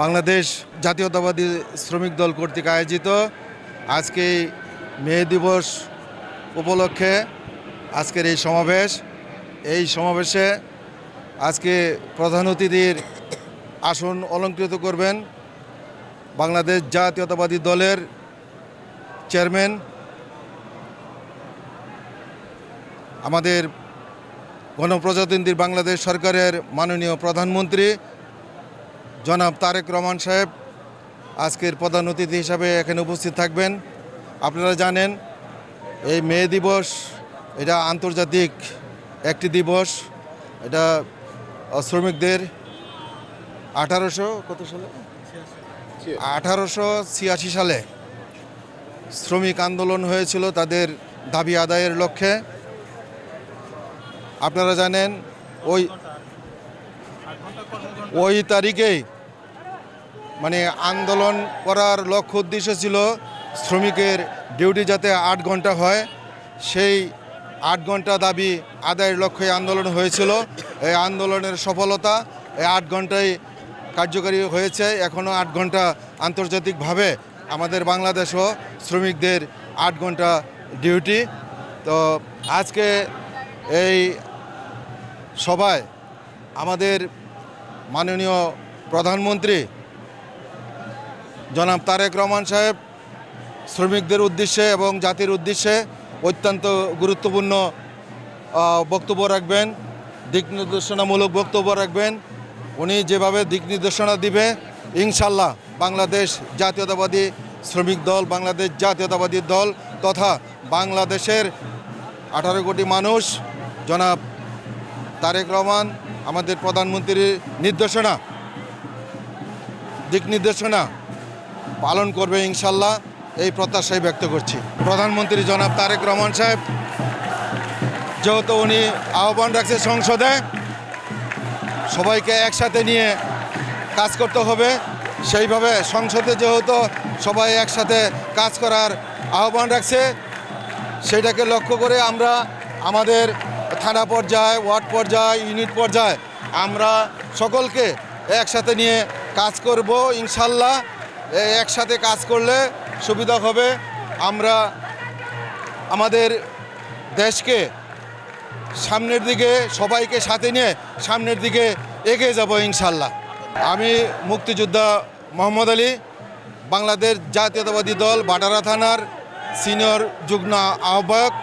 বাংলাদেশ জাতীয়তাবাদী শ্রমিক দল কর্তৃক আয়োজিত আজকে মে দিবস উপলক্ষে আজকের এই সমাবেশে আজকে প্রধান অতিথির আসন অলঙ্কৃত করবেন বাংলাদেশ জাতীয়তাবাদী দলের চেয়ারম্যান আমাদের গণপ্রজাতন্ত্রী বাংলাদেশ সরকারের মাননীয় প্রধানমন্ত্রী জনাব তারেক রহমান সাহেব আজকের প্রধান অতিথি হিসাবে এখানে উপস্থিত থাকবেন। আপনারা জানেন এই মে দিবস এটা আন্তর্জাতিক একটি দিবস। এটা শ্রমিকদের 1886 সালে শ্রমিক আন্দোলন হয়েছিল তাদের দাবি আদায়ের লক্ষ্যে। আপনারা জানেন ওই তারিখেই মানে আন্দোলন করার লক্ষ্য উদ্দেশ্য ছিল শ্রমিকের ডিউটি যাতে 8 ঘন্টা হয়, সেই 8 ঘন্টা দাবি আদায়ের লক্ষ্যে আন্দোলন হয়েছিল। এই আন্দোলনের সফলতা এই 8 ঘন্টায় কার্যকরী হয়েছে। এখনও 8 ঘন্টা আন্তর্জাতিকভাবে আমাদের বাংলাদেশও শ্রমিকদের 8 ঘন্টা ডিউটি। তো আজকে এই সভায় আমাদের মাননীয় প্রধানমন্ত্রী জনাব তারেক রহমান সাহেব শ্রমিকদের উদ্দেশ্যে এবং জাতির উদ্দেশ্যে অত্যন্ত গুরুত্বপূর্ণ বক্তব্য রাখবেন, দিক নির্দেশনামূলক বক্তব্য রাখবেন। উনি যেভাবে দিক নির্দেশনা দিবে ইনশাল্লাহ বাংলাদেশ জাতীয়তাবাদী শ্রমিক দল, বাংলাদেশ জাতীয়তাবাদী দল তথা বাংলাদেশের 18 কোটি মানুষ জনাব তারেক রহমান আমাদের প্রধানমন্ত্রীর দিক নির্দেশনা পালন করবে ইনশাল্লাহ, এই প্রত্যাশাই ব্যক্ত করছি। প্রধানমন্ত্রী জনাব তারেক রহমান সাহেব যেহেতু উনি আহ্বান রাখছে সংসদে সবাইকে একসাথে নিয়ে কাজ করতে হবে, সেইভাবে সংসদে যেহেতু সবাই একসাথে কাজ করার আহ্বান রাখছে, সেটাকে লক্ষ্য করে আমরা আমাদের থানা পর্যায়ে, ওয়ার্ড পর্যায়ে, ইউনিট পর্যায়ে আমরা সকলকে একসাথে নিয়ে কাজ করব ইনশাল্লাহ। একসাথে কাজ করলে সুবিধা হবে, আমরা আমাদের দেশকে সামনের দিকে সবাইকে সাথে নিয়ে সামনের দিকে এগিয়ে যাব ইনশাল্লাহ। আমি মুক্তিযোদ্ধা মোহাম্মদ আলী, বাংলাদেশ জাতীয়তাবাদী দল ভাটারা থানার সিনিয়র যুগ্ম আহ্বায়ক।